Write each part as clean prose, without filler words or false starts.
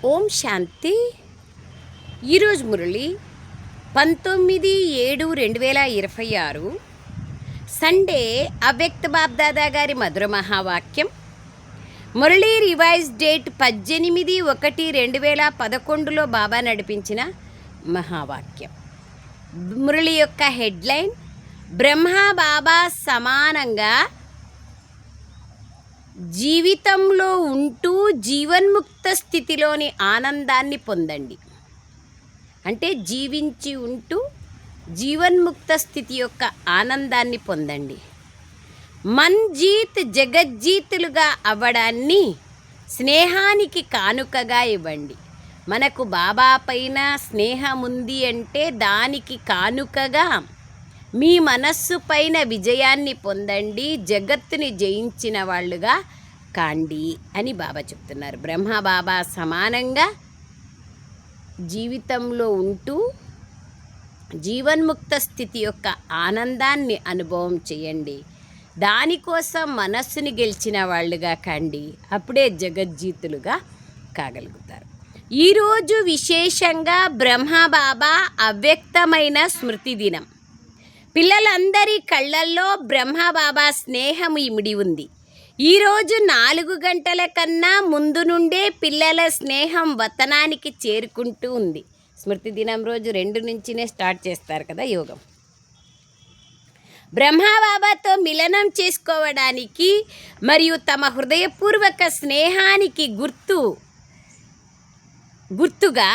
ఓం శాంతి. ఈరోజు మురళి 19/7/2026 సండే. అవ్యక్త బాబ్దాదా గారి మధుర మహావాక్యం. మురళి రివైజ్ డేట్ 18/1/2011లో బాబా నడిపించిన మహావాక్యం. మురళి యొక్క హెడ్లైన్: బ్రహ్మ బాబా సమానంగా జీవితంలో ఉంటూ జీవన్ముక్త స్థితిలోని ఆనందాన్ని పొందండి. అంటే జీవించి ఉంటూ జీవన్ముక్త స్థితి యొక్క ఆనందాన్ని పొందండి. మన్జీత్ జగజ్జీతులుగా అవ్వడాన్ని స్నేహానికి కానుకగా ఇవ్వండి. మనకు బాబా పైన స్నేహం ఉంది అంటే దానికి కానుకగా మీ మనస్సు పైన విజయాన్ని పొందండి, జగత్తుని జయించిన వాళ్ళుగా కాండి అని బాబా చెప్తున్నారు. బ్రహ్మ బాబా సమానంగా జీవితంలో ఉంటూ జీవన్ముక్త స్థితి యొక్క ఆనందాన్ని అనుభవం చేయండి. దానికోసం మనస్సుని గెలిచిన వాళ్ళుగా కండి. అప్పుడే జగజ్జీతులుగా కాగలుగుతారు. ఈరోజు విశేషంగా బ్రహ్మ బాబా అవ్యక్తమైన స్మృతి దినం. పిల్లలందరి కళ్ళల్లో బ్రహ్మబాబా స్నేహం ఇమిడి ఉంది. ఈరోజు 4 గంటల కన్నా ముందు నుండే పిల్లల స్నేహం వతనానికి చేరుకుంటూ ఉంది. స్మృతి దినం రోజు 2 నుంచినే స్టార్ట్ చేస్తారు కదా యోగం. బ్రహ్మబాబాతో మిలనం చేసుకోవడానికి మరియు తమ హృదయపూర్వక స్నేహానికి గుర్తుగా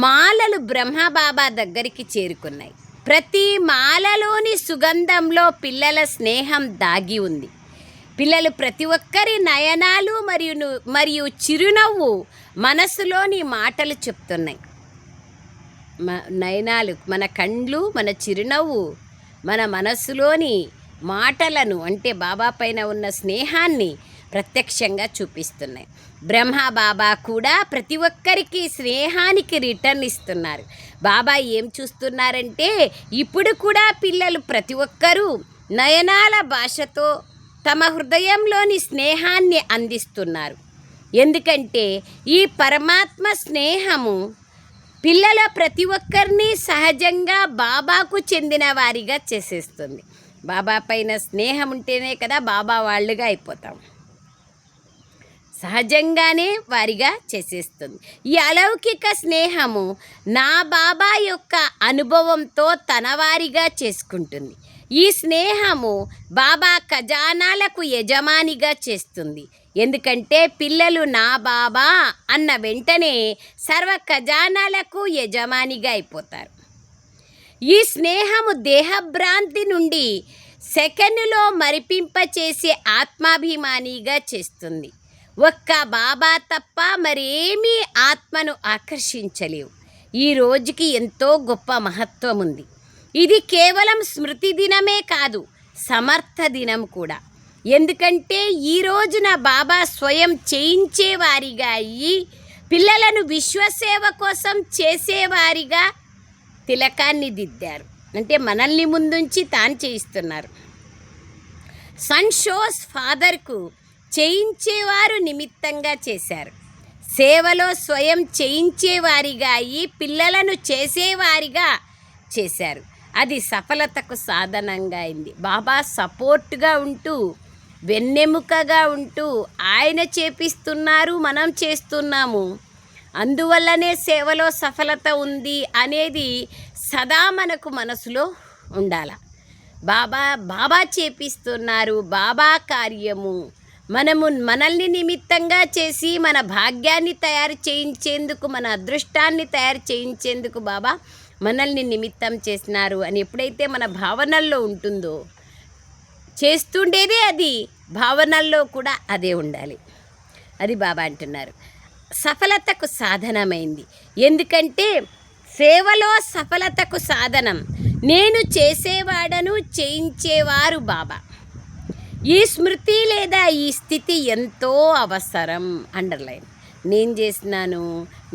మాలలు బ్రహ్మబాబా దగ్గరికి చేరుకున్నాయి. ప్రతి మాలలోని సుగంధంలో పిల్లల స్నేహం దాగి ఉంది. పిల్లలు ప్రతి ఒక్కరి నయనాలు మరియు చిరునవ్వు మనసులోని మాటలు చెప్తున్నాయి. నయనాలు మన కండ్లు, మన చిరునవ్వు మన మనసులోని మాటలను, అంటే బాబా పైన ఉన్న స్నేహాన్ని ప్రత్యక్షంగా చూపిస్తున్నాయి. బ్రహ్మ బాబా కూడా ప్రతి ఒక్కరికి స్నేహానికి రిటర్న్ ఇస్తున్నారు. బాబా ఏం చూస్తున్నారంటే ఇప్పుడు కూడా పిల్లలు ప్రతి ఒక్కరూ నయనాల భాషతో తమ హృదయంలోని స్నేహాన్ని అందిస్తున్నారు. ఎందుకంటే ఈ పరమాత్మ స్నేహము పిల్లల ప్రతి ఒక్కరిని సహజంగా బాబాకు చెందిన వారిగా చేసేస్తుంది. బాబా పైన స్నేహం ఉంటేనే కదా బాబా వాళ్ళుగా అయిపోతాం. సహజంగానే వారిగా చేసేస్తుంది. ఈ అలౌకిక స్నేహము నా బాబా యొక్క అనుభవంతో తన వారిగా చేసుకుంటుంది. ఈ స్నేహము బాబా ఖజానాలకు యజమానిగా చేస్తుంది. ఎందుకంటే పిల్లలు నా బాబా అన్న వెంటనే సర్వ ఖజానాలకు యజమానిగా అయిపోతారు. ఈ స్నేహము దేహభ్రాంతి నుండి సెకనులో మరిపింపచేసే ఆత్మాభిమానిగా చేస్తుంది. ఒక్క బాబా తప్ప మరేమీ ఆత్మను ఆకర్షించలేవు. ఈ రోజుకి ఎంతో గొప్ప మహత్వం ఉంది. ఇది కేవలం స్మృతి దినమే కాదు, సమర్థ దినం కూడా. ఎందుకంటే ఈ రోజున బాబా స్వయం చేయించేవారిగా అయ్యి పిల్లలను విశ్వసేవ కోసం చేసేవారిగా తిలకాన్ని దిద్దారు. అంటే మనల్ని ముందుంచి తాను చేయిస్తున్నారు. సన్ షోస్ ఫాదర్కు చేయించేవారు నిమిత్తంగా చేశారు. సేవలో స్వయం చేయించేవారిగా అయ్యి పిల్లలను చేసేవారిగా చేశారు. అది సఫలతకు సాధనంగా అయింది. బాబా సపోర్ట్గా ఉంటూ వెన్నెముకగా ఉంటూ ఆయన చేపిస్తున్నారు, మనం చేస్తున్నాము. అందువల్లనే సేవలో సఫలత ఉంది అనేది సదా మనకు మనసులో ఉండాల. బాబా చేపిస్తున్నారు, బాబా కార్యము. మనల్ని నిమిత్తంగా చేసి మన భాగ్యాన్ని తయారు చేయించేందుకు, మన అదృష్టాన్ని తయారు చేయించేందుకు బాబా మనల్ని నిమిత్తం చేసినారు అని ఎప్పుడైతే మన భావనల్లో ఉంటుందో, చేస్తుండేదే అది భావనల్లో కూడా అదే ఉండాలి. అది బాబా అంటున్నారు సఫలతకు సాధనమైంది. ఎందుకంటే సేవలో సఫలతకు సాధనం నేను చేసేవాడను, చేయించేవారు బాబా. ఈ స్మృతి లేదా ఈ స్థితి ఎంతో అవసరం. అండర్లైన్. నేను చేసినాను,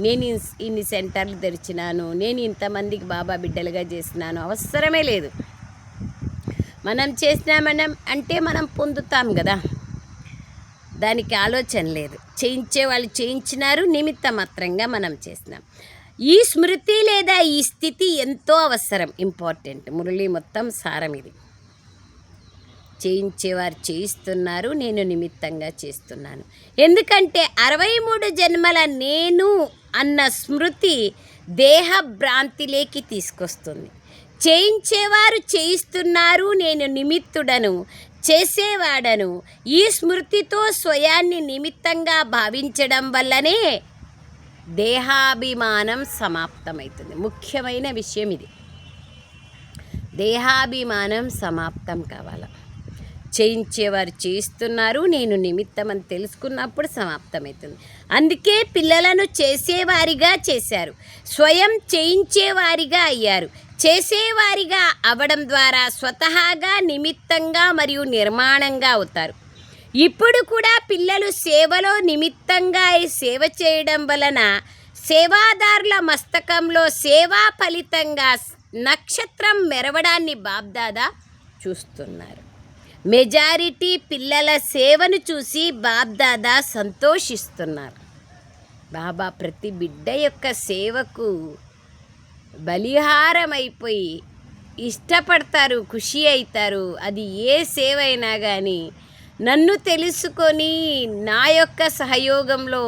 నేను ఇన్ని సెంటర్లు తెరిచినాను, నేను ఇంతమందికి బాబా బిడ్డలుగా చేసినాను అవసరమే లేదు. మనం చేసినామనం అంటే మనం పొందుతాం కదా. దానికి ఆలోచన లేదు. చేయించే వాళ్ళు చేయించినారు, నిమిత్త మాత్రంగా మనం చేసినాం. ఈ స్మృతి లేదా ఈ స్థితి ఎంతో అవసరం, ఇంపార్టెంట్. మురళి మొత్తం సారం ఇది. చేయించేవారు చేయిస్తున్నారు, నేను నిమిత్తంగా చేస్తున్నాను. ఎందుకంటే 63 జన్మల నేను అన్న స్మృతి దేహ భ్రాంతిలోకి తీసుకొస్తుంది. చేయించేవారు చేయిస్తున్నారు, నేను నిమిత్తుడను, చేసేవాడను. ఈ స్మృతితో స్వయాన్ని నిమిత్తంగా భావించడం వల్లనే దేహాభిమానం సమాప్తమవుతుంది. ముఖ్యమైన విషయం ఇది. దేహాభిమానం సమాప్తం కావాలి. చేయించేవారు చేయిస్తున్నారు, నేను నిమిత్తం అని తెలుసుకున్నప్పుడు సమాప్తమవుతుంది. అందుకే పిల్లలను చేసేవారిగా చేశారు, స్వయం చేయించేవారిగా అయ్యారు. చేసేవారిగా అవ్వడం ద్వారా స్వతహాగా నిమిత్తంగా మరియు నిర్మాణంగా అవుతారు. ఇప్పుడు కూడా పిల్లలు సేవలో నిమిత్తంగా సేవ చేయడం వలన సేవాదారుల మస్తకంలో సేవా ఫలితంగా నక్షత్రం మెరవడాన్ని బాబ్దాదా చూస్తున్నారు. మెజారిటీ పిల్లల సేవను చూసి బాబ్దాదా సంతోషిస్తున్నారు. బాబా ప్రతి బిడ్డ యొక్క సేవకు బలిహారమైపోయి ఇష్టపడతారు, ఖుషి అవుతారు. అది ఏ సేవ అయినా కానీ నన్ను తెలుసుకొని నా యొక్క సహయోగంలో,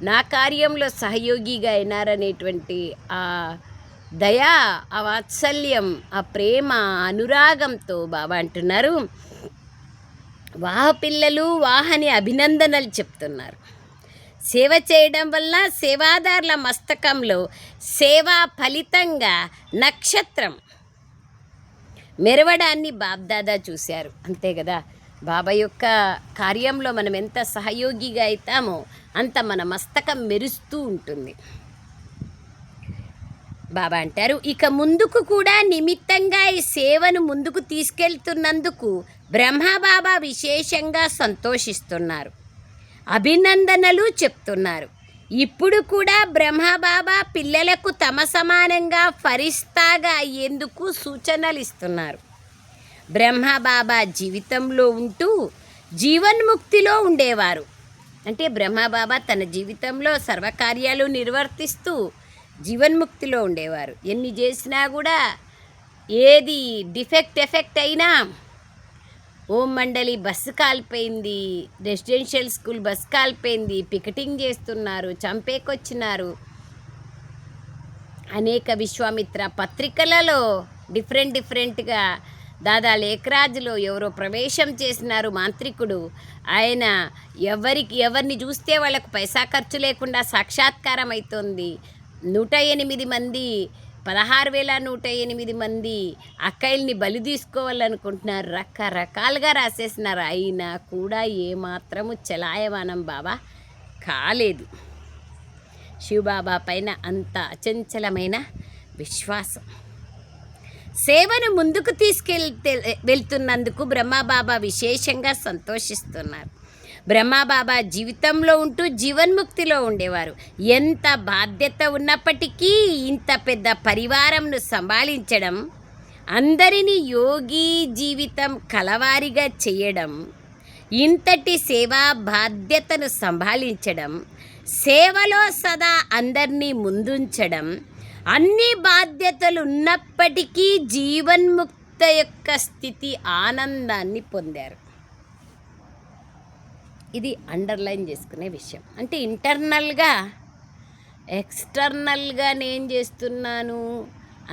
నా కార్యంలో సహయోగిగా అయినారనేటువంటి ఆ దయ, ఆ వాత్సల్యం, ఆ ప్రేమ, అనురాగంతో బాబా అంటున్నారు, వాహ పిల్లలు వాహని అభినందనలు చెప్తున్నారు. సేవ చేయడం వల్ల సేవాదారుల మస్తకంలో సేవా ఫలితంగా నక్షత్రం మెరవడాన్ని బాబ్దాదా చూశారు. అంతే కదా, బాబా యొక్క కార్యంలో మనం ఎంత సహయోగిగా అవుతామో అంత మన మస్తకం మెరుస్తూ ఉంటుంది. బాబా అంటారు, ఇక ముందుకు కూడా నిమిత్తంగా ఈ సేవను ముందుకు తీసుకెళ్తున్నందుకు బ్రహ్మబాబా విశేషంగా సంతోషిస్తున్నారు, అభినందనలు చెప్తున్నారు. ఇప్పుడు కూడా బ్రహ్మబాబా పిల్లలకు తమ సమానంగా ఫరిస్తాగా అయ్యేందుకు సూచనలు ఇస్తున్నారు. బ్రహ్మబాబా జీవితంలో ఉంటూ జీవన్ముక్తిలో ఉండేవారు. అంటే బ్రహ్మబాబా తన జీవితంలో సర్వకార్యాలు నిర్వర్తిస్తూ జీవన్ముక్తిలో ఉండేవారు. ఎన్ని చేసినా కూడా ఏది ఎఫెక్ట్ అయినా, ఓం మండలి బస్సు కాలిపోయింది, రెసిడెన్షియల్ స్కూల్ బస్సు కాలిపోయింది, పికెటింగ్ చేస్తున్నారు, చంపేకొచ్చినారు, అనేక విశ్వామిత్ర పత్రికలలో డిఫరెంట్గా దాదా లేఖరాజులో ఎవరో ప్రవేశం చేసినారు మాంత్రికుడు. ఆయన ఎవరిని చూస్తే వాళ్ళకు పైసా ఖర్చు లేకుండా సాక్షాత్కారం అవుతుంది. 108 మంది 16,108 మంది అక్కయ్యల్ని బలి తీసుకోవాలనుకుంటున్నారు. రకరకాలుగా రాసేసినారు. అయినా కూడా ఏమాత్రము చలాయమానం బాబా కాలేదు. శివబాబా పైన అంత అచంచలమైన విశ్వాసం. సేవను ముందుకు వెళ్తున్నందుకు బ్రహ్మబాబా విశేషంగా సంతోషిస్తున్నారు. బ్రహ్మబాబా జీవితంలో ఉంటూ జీవన్ముక్తిలో ఉండేవారు. ఎంత బాధ్యత ఉన్నప్పటికీ ఇంత పెద్ద పరివారంను సంభాళించడం, అందరినీ యోగి జీవితం కలవారిగా చేయడం, ఇంతటి సేవా బాధ్యతను సంభాళించడం, సేవలో సదా అందరినీ ముందుంచడం, అన్ని బాధ్యతలు ఉన్నప్పటికీ జీవన్ముక్త యొక్క స్థితి ఆనందాన్ని పొందారు. ఇది అండర్లైన్ చేసుకునే విషయం. అంటే ఇంటర్నల్గా ఎక్స్టర్నల్గా నేను చేస్తున్నాను,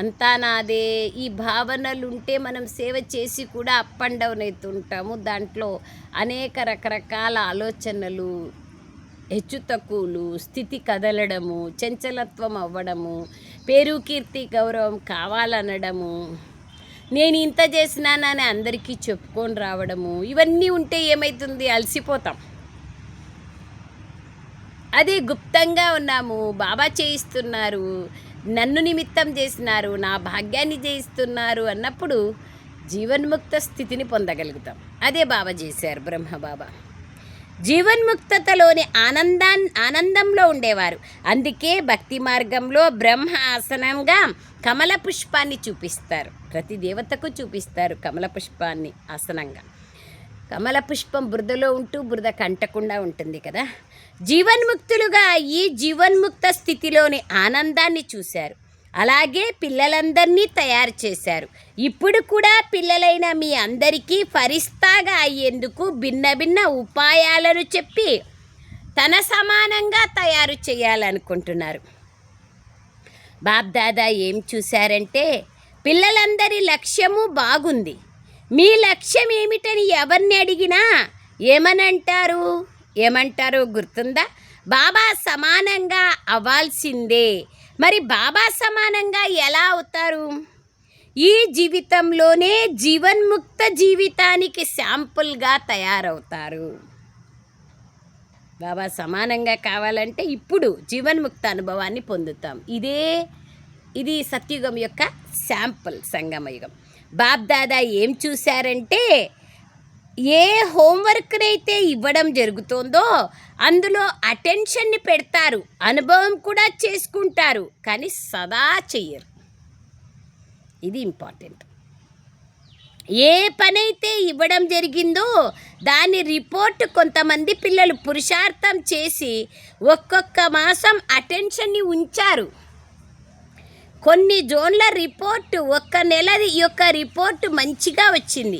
అంతా నాదే, ఈ భావనలు ఉంటే మనం సేవ చేసి కూడా అప్ అండ్ డౌన్ అవుతుంటాము. దాంట్లో అనేక రకరకాల ఆలోచనలు, హెచ్చు తక్కువలు, స్థితి కదలడము, చంచలత్వం అవ్వడము, పేరు కీర్తి గౌరవం కావాలనడము, నేను ఇంత చేసినానని అందరికీ చెప్పుకొని రావడము, ఇవన్నీ ఉంటే ఏమవుతుంది, అలసిపోతాం. అదే గుప్తంగా ఉన్నాము, బాబా చేయిస్తున్నారు, నన్ను నిమిత్తం చేసినారు, నా భాగ్యాన్ని చేయిస్తున్నారు అన్నప్పుడు జీవన్ముక్త స్థితిని పొందగలుగుతాం. అదే బాబా చేశారు బ్రహ్మబాబా. జీవన్ముక్తతలోని ఆనందంలో ఉండేవారు. అందుకే భక్తి మార్గంలో బ్రహ్మ ఆసనంగా కమల పుష్పాన్ని చూపిస్తారు. ప్రతి దేవతకు చూపిస్తారు కమల పుష్పాన్ని ఆసనంగా. కమల పుష్పం బురదలో ఉంటూ బురద కంటకుండా ఉంటుంది కదా. జీవన్ముక్తులుగా ఈ జీవన్ముక్త స్థితిలోని ఆనందాన్ని చూశారు. అలాగే పిల్లలందరినీ తయారు చేశారు. ఇప్పుడు కూడా పిల్లలైన మీ అందరికీ ఫరిస్తాగా అయ్యేందుకు భిన్న భిన్న ఉపాయాలను చెప్పి తన సమానంగా తయారు చేయాలనుకుంటున్నారు. బాబ్దాదా ఏం చూశారంటే, పిల్లలందరి లక్ష్యము బాగుంది, మీ లక్ష్యం ఏమిటని ఎవరిని అడిగినా ఏమంటారో గుర్తుందా? బాబా సమానంగా అవ్వాల్సిందే. మరి బాబా సమానంగా ఎలా అవుతారు? ఈ జీవితంలోనే జీవన్ముక్త జీవితానికి శాంపుల్గా తయారవుతారు. బాబా సమానంగా కావాలంటే ఇప్పుడు జీవన్ముక్త అనుభవాన్ని పొందుతాం. ఇది సత్యుగం యొక్క శాంపుల్ సంగమయుగం. బాబ్దాదా ఏం చూశారంటే, ఏ హోంవర్క్నైతే ఇవ్వడం జరుగుతుందో అందులో అటెన్షన్ని పెడతారు, అనుభవం కూడా చేసుకుంటారు, కానీ సదా చెయ్యరు. ఇది ఇంపార్టెంట్. ఏ పనైతే ఇవ్వడం జరిగిందో దాని రిపోర్ట్ కొంతమంది పిల్లలు పురుషార్థం చేసి ఒక్కొక్క మాసం అటెన్షన్ని ఉంచారు. కొన్ని జోన్ల రిపోర్టు ఒక్క నెల యొక్క రిపోర్టు మంచిగా వచ్చింది.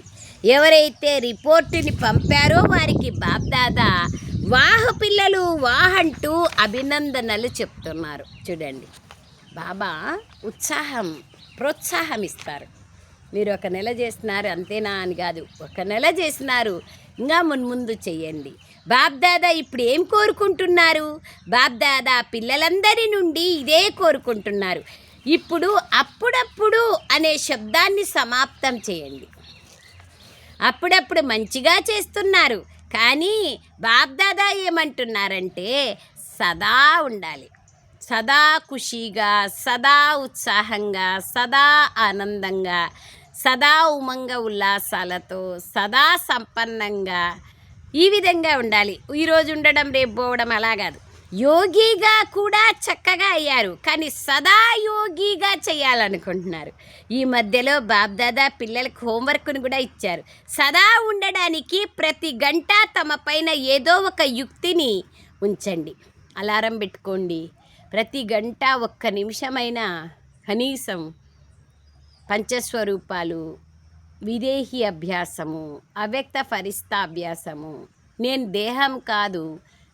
ఎవరైతే రిపోర్టుని పంపారో వారికి బాబ్దాదా వాహ్ పిల్లలు వాహ్ అంటూ అభినందనలు చెప్తున్నారు. చూడండి, బాబా ప్రోత్సాహం ఇస్తారు. మీరు ఒక నెల చేస్తున్నారు అంతేనా అని కాదు, ఒక నెల చేసినారు, ఇంకా మున్ముందు చెయ్యండి. బాబ్దాదా ఇప్పుడు ఏం కోరుకుంటున్నారు? బాబ్దాదా పిల్లలందరి నుండి ఇదే కోరుకుంటున్నారు. ఇప్పుడు అప్పుడప్పుడు అనే శబ్దాన్ని సమాప్తం చేయండి. అప్పుడప్పుడు మంచిగా చేస్తున్నారు, కానీ బాబ్దాదా ఏమంటున్నారంటే సదా ఉండాలి, సదా ఖుషీగా, సదా ఉత్సాహంగా, సదా ఆనందంగా, సదా ఉమంగ ఉల్లాసాలతో, సదా సంపన్నంగా ఈ విధంగా ఉండాలి. ఈరోజు ఉండడం రేపు పోవడం అలా కాదు. యోగిగా కూడా చక్కగా అయ్యారు, కానీ సదా యోగిగా చేయాలనుకుంటున్నారు. ఈ మధ్యలో బాబ్దాదా పిల్లలకు హోంవర్క్ను కూడా ఇచ్చారు. సదా ఉండడానికి ప్రతి గంట తమ పైన ఏదో ఒక యుక్తిని ఉంచండి. అలారం పెట్టుకోండి. ప్రతి గంట 1 నిమిషమైనా కనీసం పంచస్వరూపాలు, విదేహి అభ్యాసము, అవ్యక్త ఫరిస్తా అభ్యాసము, నేను దేహం కాదు,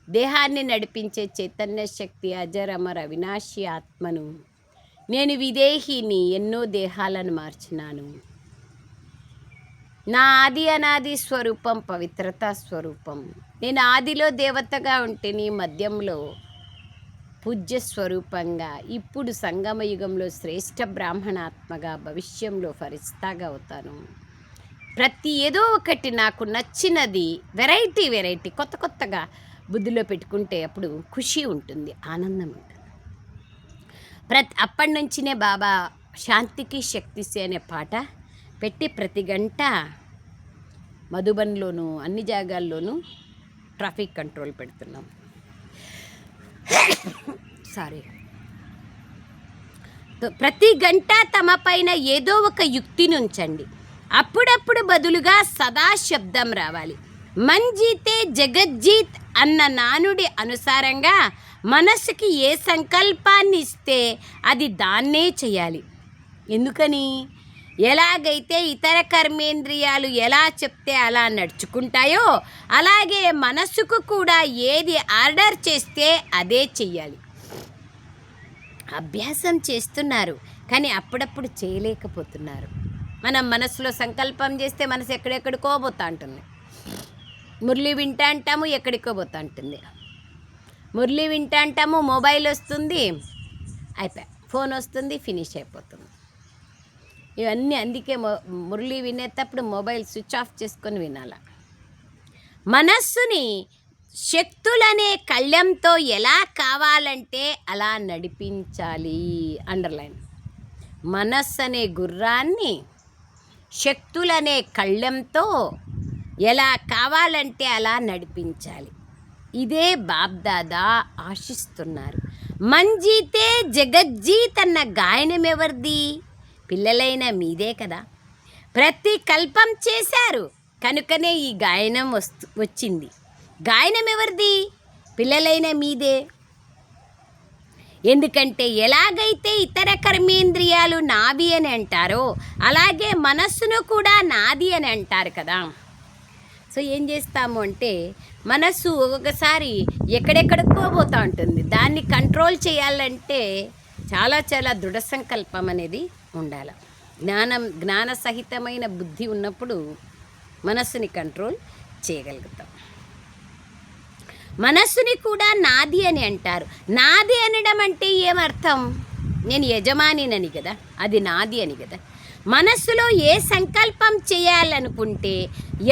దేహాన్ని నడిపించే చైతన్య శక్తి, అజరమర అవినాశి ఆత్మను, నేను విదేహిని, ఎన్నో దేహాలను మార్చినాను, నా ఆది అనాది స్వరూపం పవిత్రతా స్వరూపం, నేను ఆదిలో దేవతగా ఉంటేని, మధ్యంలో పూజ్య స్వరూపంగా, ఇప్పుడు సంగమయుగంలో శ్రేష్ఠ బ్రాహ్మణాత్మగా, భవిష్యంలో ఫరిస్తాగా అవుతాను. ప్రతి ఏదో ఒకటి నాకు నచ్చినది వెరైటీ కొత్తగా బుద్ధిలో పెట్టుకుంటే అప్పుడు ఖుషి ఉంటుంది, ఆనందం ఉంటుంది. అప్పటి నుంచినే బాబా శాంతికి శక్తిసి అనే పాట పెట్టి ప్రతి గంట మధుబన్లోనూ అన్ని జాగాల్లోనూ ట్రాఫిక్ కంట్రోల్ పెడుతున్నాం. ప్రతి గంట తమ పైన ఏదో ఒక యుక్తిని ఉంచండి. అప్పుడప్పుడు బదులుగా సదా శబ్దం రావాలి. మంజీతే జగజ్జీత్ అన్న నానుడి అనుసారంగా మనసుకి ఏ సంకల్పాన్ని ఇస్తే అది దాన్నే చేయాలి. ఎందుకని? ఎలాగైతే ఇతర కర్మేంద్రియాలు ఎలా చెప్తే అలా నడుచుకుంటాయో అలాగే మనసుకు కూడా ఏది ఆర్డర్ చేస్తే అదే చెయ్యాలి. అభ్యాసం చేస్తున్నారు, కానీ అప్పుడప్పుడు చేయలేకపోతున్నారు. మనం మనసులో సంకల్పం చేస్తే మనసు ఎక్కడెక్కడికో పోతా ఉంటుంది. మురళి వింటా అంటాము, ఎక్కడికో పోతా ఉంటుంది. మురళి వింటా అంటాము, మొబైల్ వస్తుంది, ఫోన్ వస్తుంది, ఫినిష్ అయిపోతుంది. ఇవన్నీ అందుకే మురళి వినేటప్పుడు మొబైల్ స్విచ్ ఆఫ్ చేసుకొని వినాల. మనస్సుని శక్తులనే కళ్యంతో ఎలా కావాలంటే అలా నడిపించాలి. అండర్లైన్. మనస్సు అనే గుర్రాన్ని శక్తులనే కళ్యంతో ఎలా కావాలంటే అలా నడిపించాలి. ఇదే బాబ్దాదా ఆశిస్తున్నారు. మంజీతే జగజ్జీత్ అన్న గాయనం ఎవరిది? పిల్లలైన మీదే కదా. ప్రతి కల్పం చేశారు, కనుకనే ఈ గాయనం వచ్చింది. గాయనం ఎవరిది? పిల్లలైన మీదే. ఎందుకంటే ఎలాగైతే ఇతర కర్మేంద్రియాలు నావి అని అంటారో అలాగే మనస్సును కూడా నాది అని అంటారు కదా. సో ఏం చేస్తాము అంటే మనస్సు ఒక్కొక్కసారి ఎక్కడెక్కడికో పోతూ ఉంటుంది. దాన్ని కంట్రోల్ చేయాలంటే చాలా చాలా దృఢ సంకల్పం అనేది ఉండాలి. జ్ఞాన సహితమైన బుద్ధి ఉన్నప్పుడు మనస్సుని కంట్రోల్ చేయగలుగుతాం. మనస్సుని కూడా నాది అని అంటారు. నాది అనడం అంటే ఏమర్థం? నేను యజమానినని కదా, అది నాది అని కదా. మనస్సులో ఏ సంకల్పం చేయాలనుకుంటే,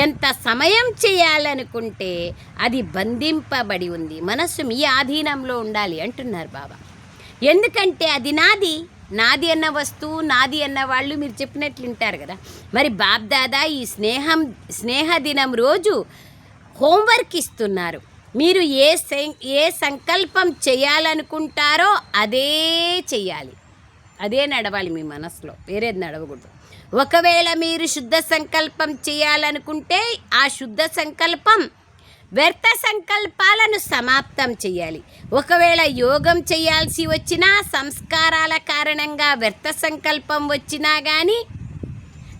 ఎంత సమయం చేయాలనుకుంటే అది బంధింపబడి ఉంది. మనస్సు మీ ఆధీనంలో ఉండాలి అంటున్నారు బాబా. ఎందుకంటే అది నాది. నాది అన్న వస్తువు, నాది అన్న వాళ్ళు మీరు చెప్పినట్లు వింటారు కదా. మరి బాబ్దాదా ఈ స్నేహ దినం రోజు హోంవర్క్ ఇస్తున్నారు. మీరు ఏ సంకల్పం చేయాలనుకుంటారో అదే చెయ్యాలి, అదే నడవాలి మీ మనసులో, వేరేది నడవకూడదు. ఒకవేళ మీరు శుద్ధ సంకల్పం చేయాలనుకుంటే ఆ శుద్ధ సంకల్పం వ్యర్థ సంకల్పాలను సమాప్తం చేయాలి. ఒకవేళ యోగం చేయాల్సి వచ్చినా, సంస్కారాల కారణంగా వ్యర్థ సంకల్పం వచ్చినా కానీ,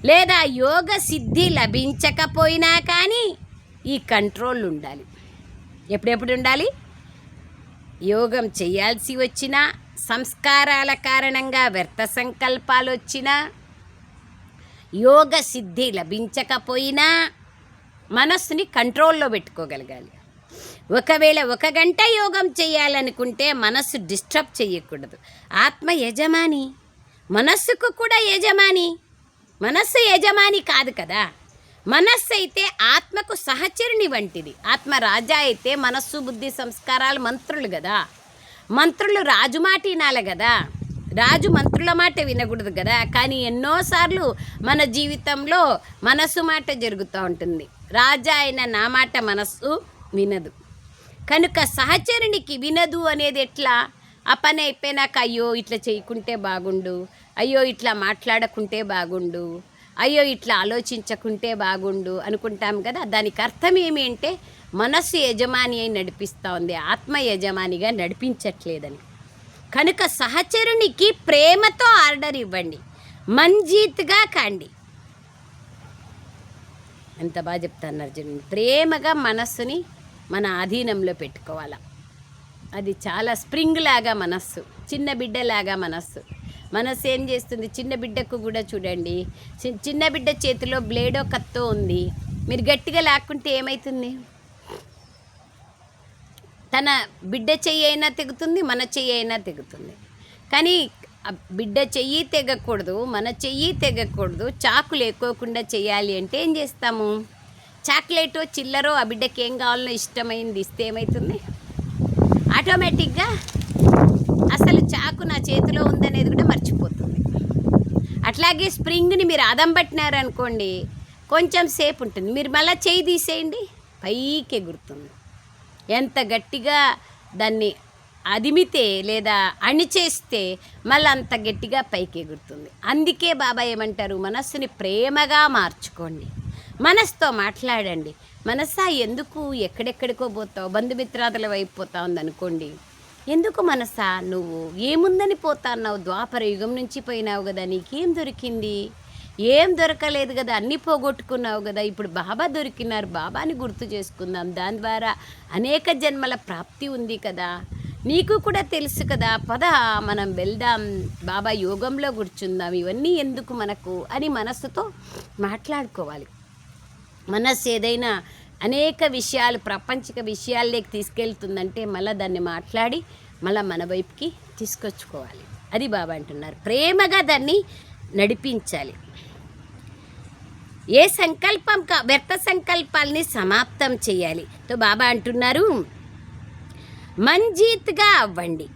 లేదా యోగ సిద్ధి లభించకపోయినా కానీ ఈ కంట్రోల్ ఉండాలి. ఎప్పుడెప్పుడు ఉండాలి? యోగం చేయాల్సి వచ్చినా, సంస్కారాల కారణంగా వ్యర్థ సంకల్పాలు వచ్చినా, యోగ సిద్ధి లభించకపోయినా మనస్సుని కంట్రోల్లో పెట్టుకోగలగాలి. ఒకవేళ 1 గంట యోగం చేయాలనుకుంటే మనస్సు డిస్టర్బ్ చేయకూడదు. ఆత్మ యజమాని, మనస్సుకు కూడా యజమాని. మనస్సు యజమాని కాదు కదా. మనస్సు అయితే ఆత్మకు సహచరుని వంటిది. ఆత్మ రాజా అయితే మనస్సు, బుద్ధి, సంస్కారాలు మంత్రులు కదా. మంత్రులు రాజు మాట వినాలి కదా. రాజు మంత్రుల మాట వినకూడదు కదా. కానీ ఎన్నోసార్లు మన జీవితంలో మనస్సు మాట జరుగుతూ ఉంటుంది. రాజా అయిన నా మాట మనస్సు వినదు. కనుక సహచరునికి వినదు అనేది ఎట్లా? ఆ పని అయిపోయినాక అయ్యో ఇట్లా చేయకుంటే బాగుండు, అయ్యో ఇట్లా మాట్లాడకుంటే బాగుండు, అయ్యో ఇట్లా ఆలోచించకుంటే బాగుండు అనుకుంటాం కదా. దానికి అర్థం ఏమి అంటే మనస్సు యజమాని అయి నడిపిస్తూ ఉంది, ఆత్మ యజమానిగా నడిపించట్లేదని. కనుక సహచరునికి ప్రేమతో ఆర్డర్ ఇవ్వండి, మంజీత్గా కాండి. ఎంత బాగా చెప్తాను అర్జునుడు. ప్రేమగా మనస్సుని మన ఆధీనంలో పెట్టుకోవాలి. అది చాలా స్ప్రింగ్ లాగా మనస్సు, చిన్న బిడ్డలాగా మనస్సు. మనస్సు ఏం చేస్తుంది? చిన్న బిడ్డకు కూడా చూడండి, చిన్న బిడ్డ చేతిలో బ్లేడో కత్తో ఉంది. మీరు గట్టిగా లాక్కుంటే ఏమవుతుంది? తన బిడ్డ చెయ్యి అయినా తెగుతుంది, మన చెయ్యి అయినా తెగుతుంది. కానీ బిడ్డ చెయ్యి తెగకూడదు, మన చెయ్యి తెగకూడదు. చాకు లేకోకుండా చేయాలి అంటే ఏం చేస్తాము? చాక్లెటో చిల్లరో ఆ బిడ్డకి ఏం కావాలో ఇష్టమైంది ఇస్తే ఏమవుతుంది? ఆటోమేటిక్గా అసలు చాకు నా చేతిలో ఉందనేది కూడా మర్చిపోతుంది. అట్లాగే స్ప్రింగ్ని మీరు అదం పట్టినారనుకోండి, కొంచెం సేపు ఉంటుంది. మీరు మళ్ళీ చేయి తీసేయండి, పైకి ఎగురుతుంది. ఎంత గట్టిగా దాన్ని అదిమితే లేదా అణిచేస్తే మళ్ళీ అంత గట్టిగా పైకి ఎగురుతుంది. అందుకే బాబా ఏమంటారు? మనస్సుని ప్రేమగా మార్చుకోండి, మనసుతో మాట్లాడండి. మనసా ఎందుకు ఎక్కడెక్కడికో పోతావు, బంధుమిత్రాదుల వైపు పోతా ఉందనుకోండి, ఎందుకు మనసా నువ్వు ఏముందని పోతాన్నావు? ద్వాపర యుగం నుంచి పోయినావు కదా, నీకేం దొరికింది? ఏం దొరకలేదు కదా, అన్నీ పోగొట్టుకున్నావు కదా. ఇప్పుడు బాబా దొరికినారు, బాబాని గుర్తు చేసుకుందాం. దాని ద్వారా అనేక జన్మల ప్రాప్తి ఉంది కదా, నీకు కూడా తెలుసు కదా. పద మనం వెళ్దాం, బాబా యోగంలో కూర్చుందాం. ఇవన్నీ ఎందుకు మనకు అని మనస్సుతో మాట్లాడుకోవాలి. మనస్సు ఏదైనా అనేక విషయాలు, ప్రపంచిక విషయాల్లోకి తీసుకెళ్తుందంటే మళ్ళీ దాన్ని మాట్లాడి మళ్ళీ మన వైపుకి తీసుకొచ్చుకోవాలి. అది బాబా అంటున్నారు. ప్రేమగా దాన్ని నడిపించాలి. ఏ సంకల్పం వ్యర్థ సంకల్పాలని సమాప్తం చేయాలి. తో బాబా అంటున్నారు, మంజీత్గా అవ్వండి.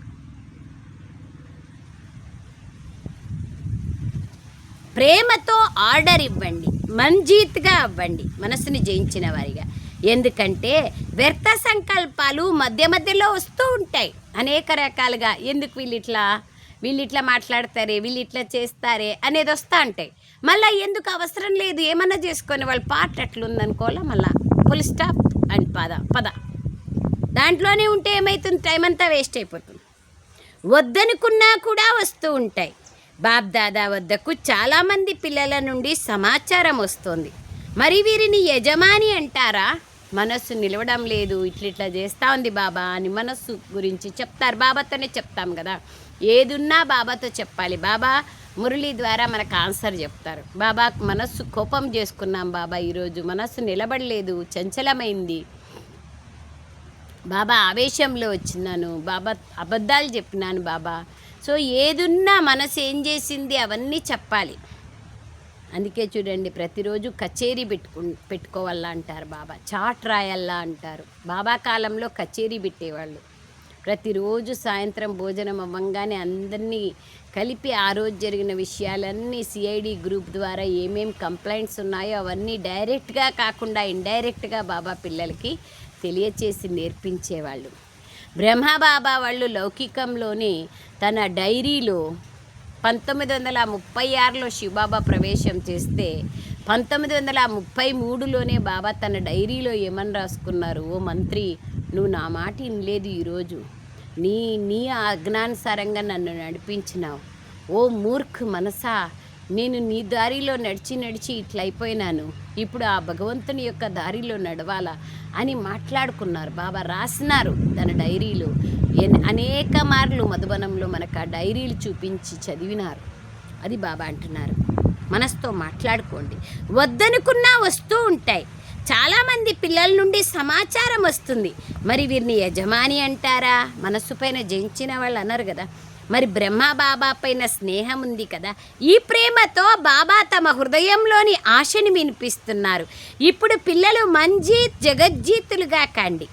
ప్రేమతో ఆర్డర్ ఇవ్వండి, మంజీత్గా అవ్వండి, మనసుని జయించిన వారిగా. ఎందుకంటే వ్యర్థ సంకల్పాలు మధ్య మధ్యలో వస్తూ ఉంటాయి అనేక రకాలుగా. ఎందుకు వీళ్ళు ఇట్లా మాట్లాడతారే, వీళ్ళు ఇట్లా చేస్తారే అనేది వస్తూ ఉంటాయి. మళ్ళీ ఎందుకు అవసరం లేదు, ఏమన్నా చేసుకొని వాళ్ళ పార్ట్ ఎట్లుందనుకోవాలా, మళ్ళీ ఫుల్ స్టాప్ అండ్ పద దాంట్లోనే ఉంటే ఏమవుతుంది, టైం అంతా వేస్ట్ అయిపోతుంది. వద్దనుకున్నా కూడా వస్తూ ఉంటాయి. బాబ్దాదా వద్దకు చాలామంది పిల్లల నుండి సమాచారం వస్తుంది. మరి వీరిని యజమాని అంటారా? మనస్సు నిలవడం లేదు, ఇట్లా చేస్తూ ఉంది బాబా అని మనస్సు గురించి చెప్తారు. బాబాతోనే చెప్తాం కదా, ఏదున్నా బాబాతో చెప్పాలి. బాబా మురళి ద్వారా మనకు ఆన్సర్ చెప్తారు. బాబా మనస్సు కోపం చేసుకున్నాం బాబా, ఈరోజు మనస్సు నిలబడలేదు, చంచలమైంది బాబా, ఆవేశంలో వచ్చినాను బాబా, అబద్ధాలు చెప్పినాను బాబా. సో ఏదున్నా మనసు ఏం చేసింది అవన్నీ చెప్పాలి. అందుకే చూడండి, ప్రతిరోజు కచేరీ పెట్టుకోవాలా అంటారు బాబా, చాట్ రాయాలా అంటారు. బాబా కాలంలో కచేరీ పెట్టేవాళ్ళు. ప్రతిరోజు సాయంత్రం భోజనం అవ్వంగానే అందరినీ కలిపి ఆ రోజు జరిగిన విషయాలన్నీ సిఐడి గ్రూప్ ద్వారా ఏమేమి కంప్లైంట్స్ ఉన్నాయో అవన్నీ డైరెక్ట్గా కాకుండా ఇండైరెక్ట్గా బాబా పిల్లలకి తెలియచేసి నేర్పించేవాళ్ళు. బ్రహ్మబాబా వాళ్ళు లౌకికంలోనే తన డైరీలో 1936లో శివబాబా ప్రవేశం చేస్తే 1933లోనే బాబా తన డైరీలో ఏమని రాసుకున్నారు, ఓ మంత్రి, నువ్వు నా మాట వినలేదు, ఈరోజు నీ అజ్ఞానుసారంగా నన్ను నడిపించినావు. ఓ మూర్ఖ్ మనసా, నేను నీ దారిలో నడిచి ఇట్లయిపోయినాను, ఇప్పుడు ఆ భగవంతుని యొక్క దారిలో నడవాలా అని మాట్లాడుకున్నారు. బాబా రాసినారు తన డైరీలో. అనేక మార్లు మధుబనంలో మనకు ఆ డైరీలు చూపించి చదివినారు. అది బాబా అంటున్నారు, మనసుతో మాట్లాడుకోండి. వద్దనుకున్నా వస్తూ ఉంటాయి. చాలామంది పిల్లల నుండి సమాచారం వస్తుంది. మరి వీరిని యజమాని అంటారా? మనస్సు పైన జయించిన వాళ్ళు అన్నారు కదా. మరి బ్రహ్మ బాబా పైన స్నేహం ఉంది కదా. ఈ ప్రేమతో బాబా తమ హృదయంలోని ఆశని వినిపిస్తున్నారు. ఇప్పుడు పిల్లలు మంజీత్ జగజ్జీతులుగా కండి.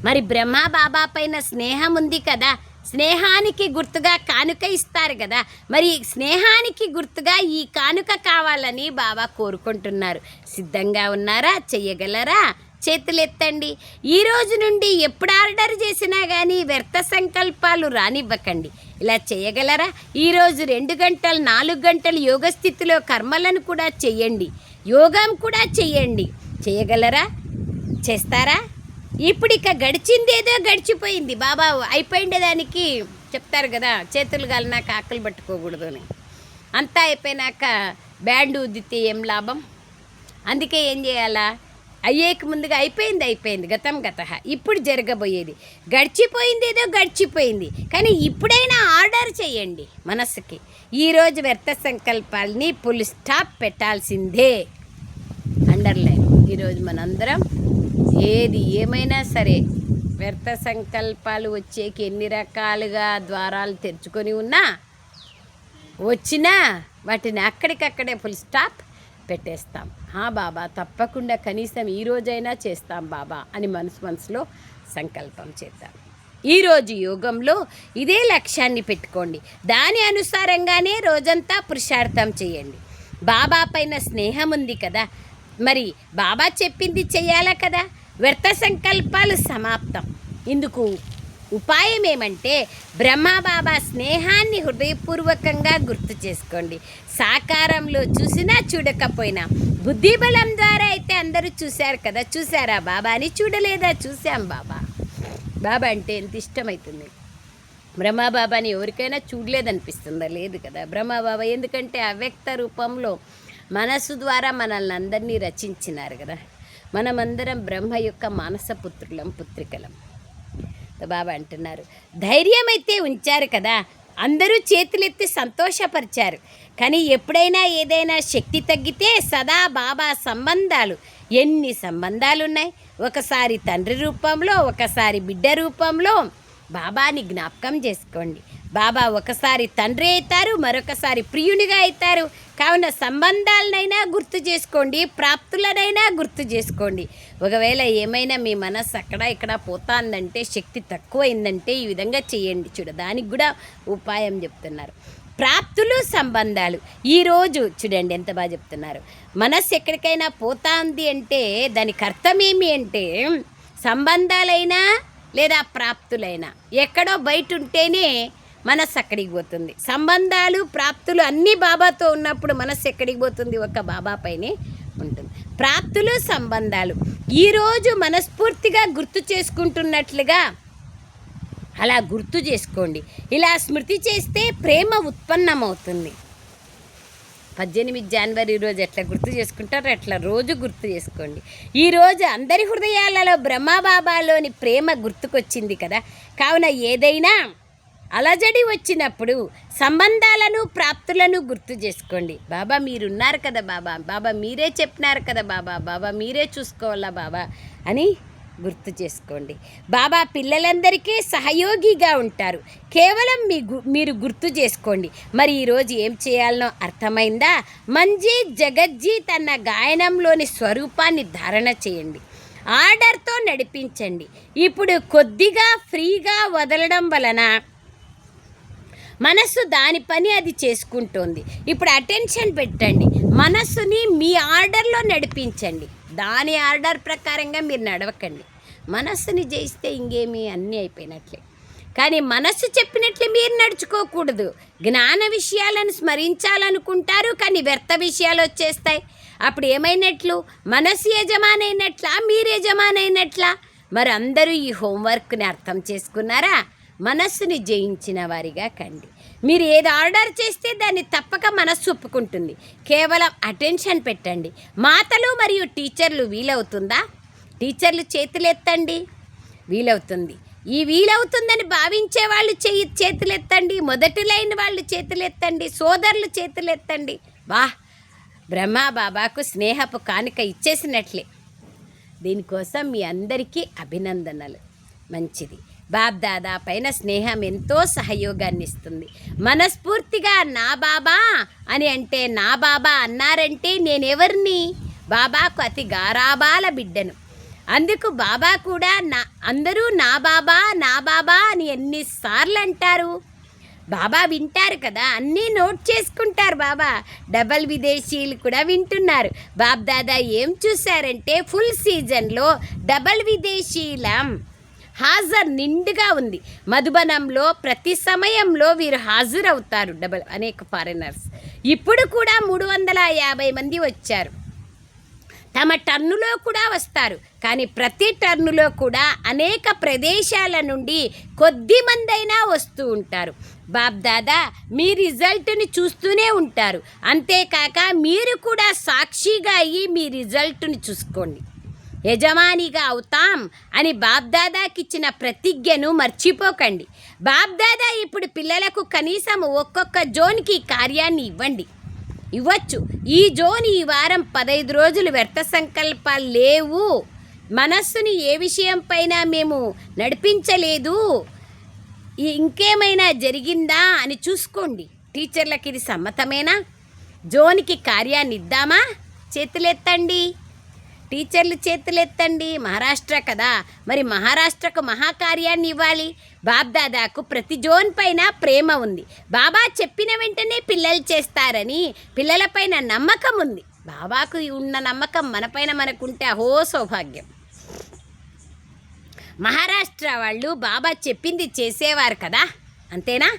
మరి బ్రహ్మ బాబా పైన స్నేహం ఉంది కదా, స్నేహానికి గుర్తుగా కానుక ఇస్తారు కదా. మరి స్నేహానికి గుర్తుగా ఈ కానుక కావాలని బాబా కోరుకుంటున్నారు. సిద్ధంగా ఉన్నారా? చెయ్యగలరా? చేతులెత్తండి. ఈ రోజు నుండి ఎప్పుడు ఆర్డర్ చేసినా కానీ వ్యర్థ సంకల్పాలు రానివ్వకండి. ఇలా చేయగలరా? ఈరోజు 2 గంటలు 4 గంటలు యోగ స్థితిలో కర్మలను కూడా చెయ్యండి, యోగం కూడా చెయ్యండి. చేయగలరా? చేస్తారా? ఇప్పుడు ఇక గడిచిందేదో గడిచిపోయింది. బాబా అయిపోయిండేదానికి చెప్తారు కదా, చేతులు గాలినాక ఆకలి పట్టుకోకూడదు అని. అంతా అయిపోయినాక బ్యాండ్ ఉద్దితే ఏం లాభం? అందుకే ఏం చేయాలా, అయ్యేకి ముందుగా అయిపోయింది గతం గత. ఇప్పుడు జరగబోయేది గడిచిపోయిందేదో గడిచిపోయింది, కానీ ఇప్పుడైనా ఆర్డర్ చేయండి మనస్సుకి. ఈరోజు వ్యర్థ సంకల్పాలని ఫుల్ స్టాప్ పెట్టాల్సిందే. అండర్లైన్. ఈరోజు మనందరం ఏది ఏమైనా సరే వ్యర్థ సంకల్పాలు వచ్చేకి ఎన్ని రకాలుగా ద్వారాలు తెరుచుకొని ఉన్నా వచ్చినా వాటిని అక్కడికక్కడే ఫుల్ స్టాప్ పెట్టేస్తాం. బాబా తప్పకుండా కనీసం ఈరోజైనా చేస్తాం బాబా అని మనసులో సంకల్పం చేద్దాం. ఈరోజు యోగంలో ఇదే లక్ష్యాన్ని పెట్టుకోండి. దాని అనుసారంగానే రోజంతా పురుషార్థం చేయండి. బాబా పైన స్నేహం ఉంది కదా, మరి బాబా చెప్పింది చెయ్యాలా కదా. వ్యర్థ సంకల్పాలు సమాప్తం. ఇందుకు ఉపాయం ఏమంటే బ్రహ్మబాబా స్నేహాన్ని హృదయపూర్వకంగా గుర్తు చేసుకోండి. సాకారంలో చూసినా చూడకపోయినా బుద్ధిబలం ద్వారా అయితే అందరూ చూశారు కదా. చూసారా బాబాని? చూడలేదా? చూసాం బాబా. బాబా అంటే ఎంత ఇష్టమవుతుంది. బ్రహ్మబాబాని ఎవరికైనా చూడలేదనిపిస్తుందా? లేదు కదా. బ్రహ్మబాబా ఎందుకంటే అవ్యక్త రూపంలో మనసు ద్వారా మనల్ని అందరినీ రచించినారు కదా. మనమందరం బ్రహ్మ యొక్క మానసపుత్రులం, పుత్రికలం. బాబా అంటున్నారు, ధైర్యం అయితే ఉంచారు కదా, అందరూ చేతులెత్తి సంతోషపరిచారు. కానీ ఎప్పుడైనా ఏదైనా శక్తి తగ్గితే సదా బాబా సంబంధాలు, ఎన్ని సంబంధాలు ఉన్నాయి. ఒకసారి తండ్రి రూపంలో, ఒకసారి బిడ్డ రూపంలో బాబాని జ్ఞాపకం చేసుకోండి. బాబా ఒకసారి తండ్రి అవుతారు, మరొకసారి ప్రియునిగా అవుతారు. కావున సంబంధాలనైనా గుర్తు చేసుకోండి, ప్రాప్తులనైనా గుర్తు చేసుకోండి. ఒకవేళ ఏమైనా మీ మనస్సు అక్కడ ఇక్కడ పోతాందంటే, శక్తి తక్కువైందంటే ఈ విధంగా చేయండి. దానికి కూడా ఉపాయం చెప్తున్నారు. ప్రాప్తులు, సంబంధాలు. ఈరోజు చూడండి ఎంత బాగా చెప్తున్నారు. మనస్సు ఎక్కడికైనా పోతా ఉంది అంటే దానికి అర్థం ఏమి అంటే, సంబంధాలైనా లేదా ప్రాప్తులైనా ఎక్కడో బయట ఉంటేనే మనస్సు అక్కడికి పోతుంది. సంబంధాలు ప్రాప్తులు అన్నీ బాబాతో ఉన్నప్పుడు మనస్సు ఎక్కడికి పోతుంది? ఒక బాబా పైనే ఉంటుంది. ప్రాప్తులు సంబంధాలు ఈరోజు మనస్ఫూర్తిగా గుర్తు చేసుకుంటున్నట్లుగా అలా గుర్తు చేసుకోండి. ఇలా స్మృతి చేస్తే ప్రేమ ఉత్పన్నమవుతుంది. 18 జనవరి రోజు ఎట్లా గుర్తు చేసుకుంటారో అట్లా రోజు గుర్తు చేసుకోండి. ఈరోజు అందరి హృదయాలలో బ్రహ్మబాబాలోని ప్రేమ గుర్తుకొచ్చింది కదా. కావున ఏదైనా అలజడి వచ్చినప్పుడు సంబంధాలను ప్రాప్తులను గుర్తు చేసుకోండి. బాబా మీరున్నారు కదా బాబా, బాబా మీరే చెప్పినారు కదా బాబా, బాబా మీరే చూసుకోవాలా బాబా అని గుర్తు చేసుకోండి. బాబా పిల్లలందరికీ సహయోగిగా ఉంటారు. కేవలం మీరు గుర్తు చేసుకోండి. మరి ఈరోజు ఏం చేయాలనో అర్థమైందా? మంజీత్ జగజ్జీత్ అన్న గాయనంలోని స్వరూపాన్ని ధారణ చేయండి. ఆర్డర్తో నడిపించండి. ఇప్పుడు కొద్దిగా ఫ్రీగా వదలడం వలన మనస్సు దాని పని అది చేసుకుంటోంది. ఇప్పుడు అటెన్షన్ పెట్టండి. మనస్సుని మీ ఆర్డర్లో నడిపించండి. దాని ఆర్డర్ ప్రకారంగా మీరు నడవకండి. మనస్సుని జయిస్తే ఇంకేమీ అన్నీ అయిపోయినట్లే. కానీ మనస్సు చెప్పినట్లే మీరు నడుచుకోకూడదు. జ్ఞాన విషయాలను స్మరించాలనుకుంటారు, కానీ వ్యర్థ విషయాలు వచ్చేస్తాయి. అప్పుడు ఏమైనట్లు? మనస్సు యజమానైనట్లా, మీరు యజమానైనట్లా? మరి అందరూ ఈ హోంవర్క్ని అర్థం చేసుకున్నారా? మనస్సుని జయించిన వారిగా కండి. మీరు ఏది ఆర్డర్ చేస్తే దాన్ని తప్పక మనస్సు ఒప్పుకుంటుంది. కేవలం అటెన్షన్ పెట్టండి. మాతలు మరియు టీచర్లు వీలవుతుందా? టీచర్లు చేతులెత్తండి. వీలవుతుంది. ఈ వీలవుతుందని భావించే వాళ్ళు చేతులెత్తండి. మొదటి లైన్ వాళ్ళు చేతులెత్తండి. సోదరులు చేతులెత్తండి. వాహ్, బ్రహ్మ బాబాకు స్నేహపు కానుక ఇచ్చేసినట్లే. దీనికోసం మీ అందరికీ అభినందనలు. మంచిది. బాబ్దాదా పైన స్నేహం ఎంతో సహయోగాన్ని ఇస్తుంది. మనస్ఫూర్తిగా నా బాబా అని అంటే, నా బాబా అన్నారంటే నేనెవరిని? బాబాకు అతి గారాబాల బిడ్డను. అందుకు బాబా కూడా అందరూ నా బాబా అని ఎన్నిసార్లు అంటారు? బాబా వింటారు కదా, అన్నీ నోట్ చేసుకుంటారు. బాబా డబల్ విదేశీయులు కూడా వింటున్నారు. బాబ్దాదా ఏం చూశారంటే, ఫుల్ సీజన్లో డబల్ విదేశీయులం హాజరు నిండుగా ఉంది. మధుబనంలో ప్రతి సమయంలో వీరు హాజరవుతారు. అనేక ఫారినర్స్ ఇప్పుడు కూడా 350 మంది వచ్చారు. తమ టర్నులో కూడా వస్తారు. కానీ ప్రతి టర్నులో కూడా అనేక ప్రదేశాల నుండి కొద్ది మందైనా వస్తూ ఉంటారు. బాబ్దాదా మీ రిజల్ట్ని చూస్తూనే ఉంటారు. అంతేకాక మీరు కూడా సాక్షిగా అయ్యి మీ రిజల్ట్ని చూసుకోండి. యజమానిగా అవుతాం అని బాబ్దాదాకి ఇచ్చిన ప్రతిజ్ఞను మర్చిపోకండి. బాబ్దాదా ఇప్పుడు పిల్లలకు కనీసం ఒక్కొక్క జోన్కి కార్యాన్ని ఇవ్వచ్చు. ఈ జోన్ ఈ వారం 15 రోజులు వ్యర్థ సంకల్పాలు లేవు. మనస్సుని ఏ విషయం పైన మేము నడిపించలేదు, ఇంకేమైనా జరిగిందా అని చూసుకోండి. టీచర్లకి ఇది సమ్మతమేనా? జోన్కి కార్యాన్ని ఇద్దామా? చేతులెత్తండి. టీచర్లు చేతులెత్తండి. మహారాష్ట్ర కదా, మరి మహారాష్ట్రకు మహాకార్యాన్ని ఇవ్వాలి. బాబ్దాదాకు ప్రతి జోన్ పైన ప్రేమ ఉంది. బాబా చెప్పిన వెంటనే పిల్లలు చేస్తారని పిల్లలపైన నమ్మకం ఉంది. బాబాకు ఉన్న నమ్మకం మనపైన మనకుంటే అహో సౌభాగ్యం. మహారాష్ట్ర వాళ్ళు బాబా చెప్పింది చేసేవారు కదా, అంతేనా?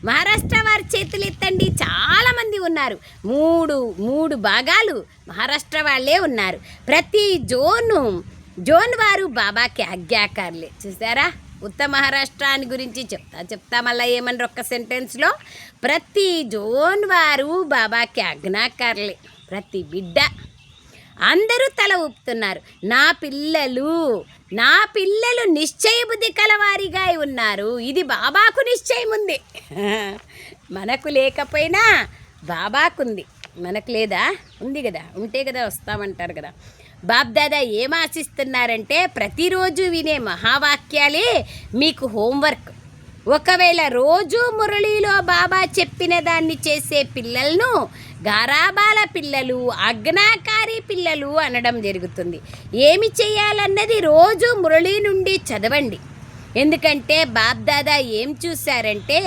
మహారాష్ట్ర వారి చేతులు ఎత్తండి. చాలామంది ఉన్నారు. మూడు భాగాలు మహారాష్ట్ర వాళ్ళే ఉన్నారు. ప్రతి జోన్ వారు బాబాకి ఆజ్ఞాకారులే. చూసారా? ఉత్తర మహారాష్ట్రాన్ని గురించి చెప్తా మళ్ళీ ఏమన్నారు ఒక్క సెంటెన్స్లో. ప్రతి జోన్ వారు బాబాకి ఆజ్ఞాకారులే. ప్రతి బిడ్డ అందరూ తల ఊపుతున్నారు. నా పిల్లలు నిశ్చయ బుద్ధి కలవారిగా ఉన్నారు. ఇది బాబాకు నిశ్చయం ఉంది. మనకు లేకపోయినా బాబాకుంది. మనకు లేదా? ఉంది కదా. ఉంటే కదా వస్తామంటారు కదా. బాబ్దాదా ఏం ఆశిస్తున్నారంటే, ప్రతిరోజు వినే మహావాక్యాలే మీకు హోంవర్క్. ఒకవేళ రోజు మురళీలో బాబా చెప్పిన దాన్ని చేసే పిల్లలను గారాబాల పిల్లలు, ఆజ్ఞాకారి పిల్లలు అనడం జరుగుతుంది. ఏమి చేయాలన్నది రోజు మురళీ నుండి చదవండి. ఎందుకంటే బాబ్దాదా ఏం చూశారంటే,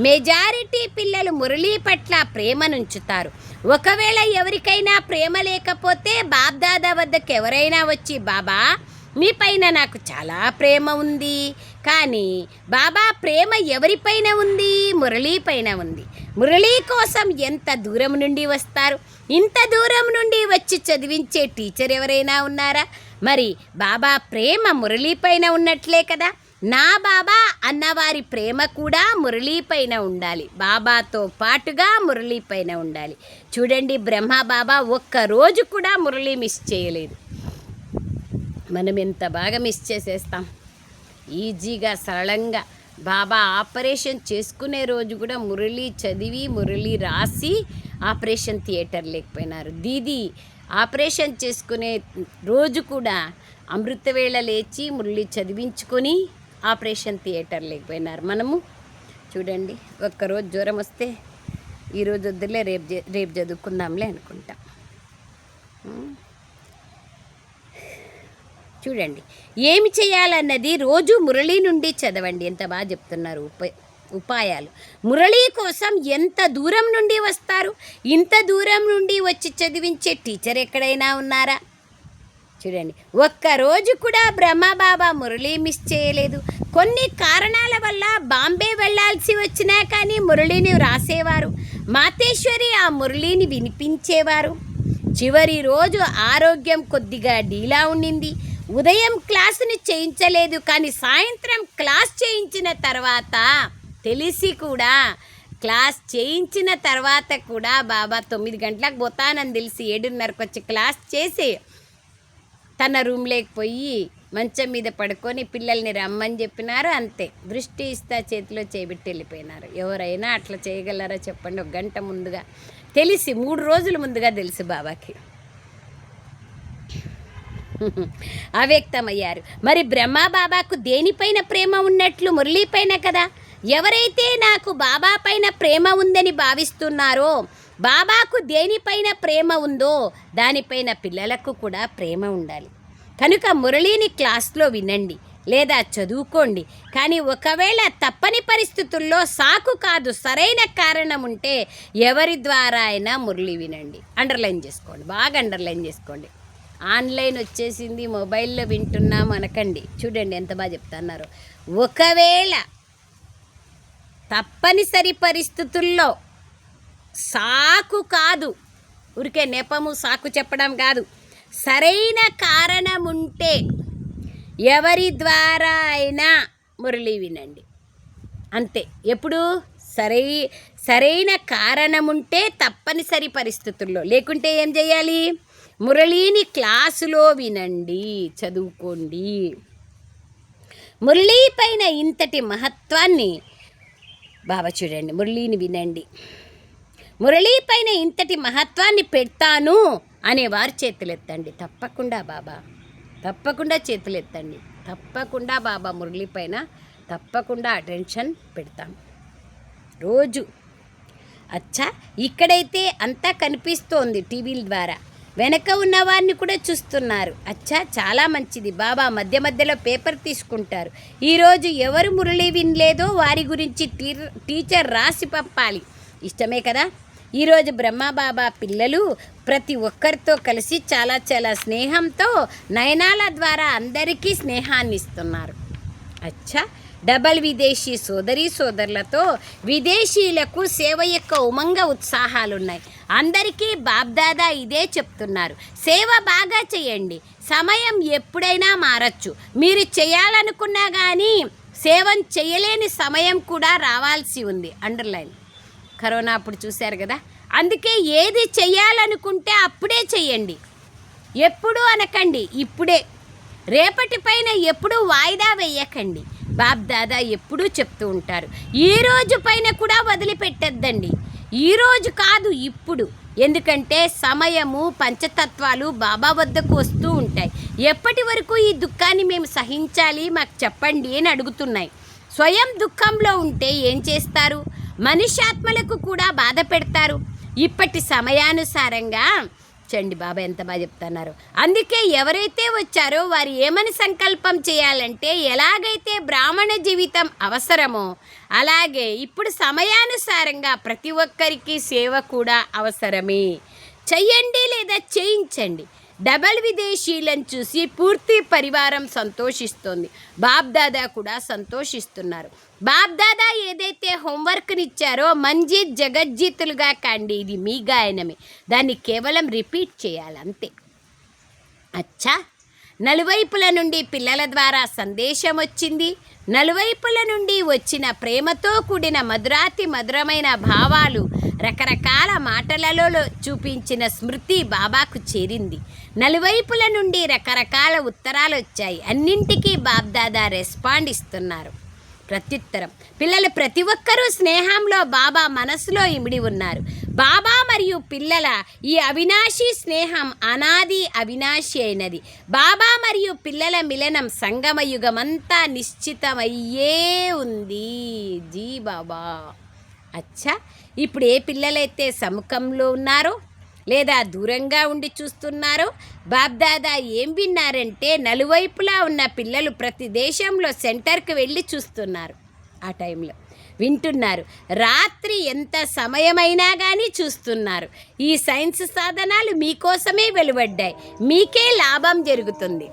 మెజారిటీ పిల్లలు మురళీ పట్ల ప్రేమనుంచుతారు. ఒకవేళ ఎవరికైనా ప్రేమ లేకపోతే బాబ్దాదా వద్దకు ఎవరైనా వచ్చి, బాబా మీ పైన నాకు చాలా ప్రేమ ఉంది, కానీ బాబా ప్రేమ ఎవరిపైన ఉంది? మురళీ పైన ఉంది. మురళీ కోసం ఎంత దూరం నుండి వస్తారు? ఇంత దూరం నుండి వచ్చి చదివించే టీచర్ ఎవరైనా ఉన్నారా? మరి బాబా ప్రేమ మురళీ పైన ఉన్నట్లే కదా. నా బాబా అన్నవారి ప్రేమ కూడా మురళీ పైన ఉండాలి. బాబాతో పాటుగా మురళీ పైన ఉండాలి. చూడండి, బ్రహ్మ బాబా ఒక్కరోజు కూడా మురళీ మిస్ చేయలేదు. మనం ఎంత బాగా మిస్ చేసేస్తాం. ఈజీగా సరళంగా బాబా ఆపరేషన్ చేసుకునే రోజు కూడా మురళి చదివి మురళి రాసి ఆపరేషన్ థియేటర్ లేకపోయినారు. దీది ఆపరేషన్ చేసుకునే రోజు కూడా అమృతవేళ లేచి మురళి చదివించుకొని ఆపరేషన్ థియేటర్ లేకపోయినారు. మనము చూడండి, ఒక్కరోజు జ్వరం వస్తే ఈరోజు వద్దులే, రేపు చదువుకుందాంలే అనుకుంటాం. చూడండి, ఏమి చేయాలన్నది రోజు మురళి నుండి చదవండి. ఎంత బాగా చెప్తున్నారు ఉపాయాలు. మురళి కోసం ఎంత దూరం నుండి వస్తారు? ఇంత దూరం నుండి వచ్చి చదివించే టీచర్ ఎక్కడైనా ఉన్నారా? చూడండి, ఒక్కరోజు కూడా బ్రహ్మబాబా మురళి మిస్ చేయలేదు. కొన్ని కారణాల వల్ల బాంబే వెళ్ళాల్సి వచ్చినా కానీ మురళిని రాసేవారు. మాతేశ్వరి ఆ మురళిని వినిపించేవారు. చివరి రోజు ఆరోగ్యం కొద్దిగా డీలా ఉండింది. ఉదయం క్లాసుని చేయించలేదు, కానీ సాయంత్రం క్లాస్ చేయించిన తర్వాత తెలిసి కూడా క్లాస్ చేయించిన తర్వాత కూడా బాబా 9 గంటలకు పోతానని తెలిసి 7:30కు వచ్చి క్లాస్ చేసి తన రూమ్లోకి పోయి మంచం మీద పడుకొని పిల్లల్ని రమ్మని చెప్పినారు. అంతే, దృష్టి ఇస్తా చేతిలో చేయబెట్టి వెళ్ళిపోయినారు. ఎవరైనా అట్లా చేయగలరా చెప్పండి? 1 గంట ముందుగా తెలిసి, 3 రోజుల ముందుగా తెలుసు బాబాకి. అవ్యక్తమయ్యారు. మరి బ్రహ్మ బాబాకు దేనిపైన ప్రేమ ఉన్నట్లు? మురళీపైన కదా. ఎవరైతే నాకు బాబా పైన ప్రేమ ఉందని భావిస్తున్నారో, బాబాకు దేనిపైన ప్రేమ ఉందో దానిపైన పిల్లలకు కూడా ప్రేమ ఉండాలి. కనుక మురళిని క్లాస్లో వినండి లేదా చదువుకోండి. కానీ ఒకవేళ తప్పని పరిస్థితుల్లో సాకు కాదు, సరైన కారణం ఉంటే ఎవరి ద్వారా అయినా మురళి వినండి. అండర్లైన్ చేసుకోండి, బాగా అండర్లైన్ చేసుకోండి. ఆన్లైన్ వచ్చేసింది, మొబైల్లో వింటున్నాం అనకండి. చూడండి ఎంత బాగా చెప్తున్నారు. ఒకవేళ తప్పనిసరి పరిస్థితుల్లో సాకు కాదు, ఊరికే నెపము సాకు చెప్పడం కాదు, సరైన కారణం ఉంటే ఎవరి ద్వారా అయినా మురళి వినండి. అంతే. ఎప్పుడు సరైన కారణం ఉంటే, తప్పనిసరి పరిస్థితుల్లో. లేకుంటే ఏం చేయాలి? మురళిని క్లాసులో వినండి, చదువుకోండి. మురళీ పైన ఇంతటి మహత్వాన్ని బాబా చూడండి, మురళిని వినండి. మురళీ పైన ఇంతటి మహత్వాన్ని పెడతాను అనేవారు చేతులెత్తండి. తప్పకుండా బాబా, తప్పకుండా చేతులెత్తండి. తప్పకుండా బాబా మురళి పైన తప్పకుండా అటెన్షన్ పెడతాం రోజు. అచ్చా, ఇక్కడైతే అంతా కనిపిస్తోంది టీవీల ద్వారా, వెనక ఉన్నవారిని కూడా చూస్తున్నారు. అచ్చా, చాలా మంచిది. బాబా మధ్య మధ్యలో పేపర్ తీసుకుంటారు. ఈరోజు ఎవరు మురళి వినలేదో వారి గురించి టీచర్ రాసి పంపాలి. ఇష్టమే కదా. ఈరోజు బ్రహ్మబాబా పిల్లలు ప్రతి ఒక్కరితో కలిసి చాలా చాలా స్నేహంతో నయనాల ద్వారా అందరికీ స్నేహాన్ని ఇస్తున్నారు. అచ్చా, డబల్ విదేశీ సోదరీ సోదరులతో విదేశీయులకు సేవ యొక్క ఉమంగ ఉత్సాహాలున్నాయి. అందరికీ బాబ్దాదా ఇదే చెప్తున్నారు, సేవ బాగా చేయండి. సమయం ఎప్పుడైనా మారచ్చు. మీరు చేయాలనుకున్నా కానీ సేవ చేయలేని సమయం కూడా రావాల్సి ఉంది. అండర్లైన్. కరోనా అప్పుడు చూశారు కదా. అందుకే ఏది చెయ్యాలనుకుంటే అప్పుడే చెయ్యండి. ఎప్పుడు అనకండి, ఇప్పుడే. రేపటి పైన ఎప్పుడూ వాయిదా వేయకండి. బాబ్దాదా ఎప్పుడూ చెప్తూ ఉంటారు, ఈ రోజు పైన కూడా వదిలిపెట్టద్దండి. ఈరోజు కాదు, ఇప్పుడు. ఎందుకంటే సమయము, పంచతత్వాలు బాబా వద్దకు వస్తూ ఉంటాయి. ఎప్పటి వరకు ఈ దుఃఖాన్ని మేము సహించాలి, మాకు చెప్పండి అని అడుగుతున్నాయి. స్వయం దుఃఖంలో ఉంటే ఏం చేస్తారు? మనుష్యాత్మలకు కూడా బాధ పెడతారు. ఇప్పటి సమయానుసారంగా చండి బాబా ఎంత బాగా చెప్తున్నారు. అందుకే ఎవరైతే వచ్చారో వారు ఏమని సంకల్పం చేయాలంటే, ఎలాగైతే బ్రాహ్మణ జీవితం అవసరమో అలాగే ఇప్పుడు సమయానుసారంగా ప్రతి ఒక్కరికి సేవ కూడా అవసరమే. చెయ్యండి లేదా చేయించండి. డబల్ విదేశీయులను చూసి పూర్తి పరివారం సంతోషిస్తోంది. బాబ్దాదా కూడా సంతోషిస్తున్నారు. బాబ్దాదా ఏదైతే హోంవర్క్ని ఇచ్చారో మంజీత్ జగజ్జీతులుగా కండి, ఇది మీ గాయనమే, దాన్ని కేవలం రిపీట్ చేయాలి అంతే. అచ్చా, నలువైపుల నుండి పిల్లల ద్వారా సందేశం వచ్చింది. నలువైపుల నుండి వచ్చిన ప్రేమతో కూడిన మధురాతి మధురమైన భావాలు రకరకాల మాటలలో చూపించిన స్మృతి బాబాకు చేరింది. నలువైపుల నుండి రకరకాల ఉత్తరాలు వచ్చాయి. అన్నింటికీ బాబ్దాదా రెస్పాండ్ ఇస్తున్నారు. ప్రత్యుత్తరం: పిల్లలు ప్రతి ఒక్కరూ స్నేహంలో బాబా మనసులో ఇమిడి ఉన్నారు. బాబా మరియు పిల్లల ఈ అవినాశి స్నేహం అనాది అవినాశి అయినది. బాబా మరియు పిల్లల మిలనం సంగమయుగమంతా నిశ్చితమయ్యే ఉంది. జీ బాబా. అచ్చా, ఇప్పుడు ఏ పిల్లలైతే సముఖంలో ఉన్నారో లేదా దూరంగా ఉండి చూస్తున్నారో, బాబ్దాదా ఏం విన్నారంటే నలువైపులా ఉన్న పిల్లలు ప్రతి దేశంలో సెంటర్కి వెళ్ళి చూస్తున్నారు. ఆ టైంలో వింటున్నారు. రాత్రి ఎంత సమయమైనా కానీ చూస్తున్నారు. ఈ సైన్స్ సాధనాలు మీకోసమే వెలువడ్డాయి, మీకే లాభం జరుగుతుంది.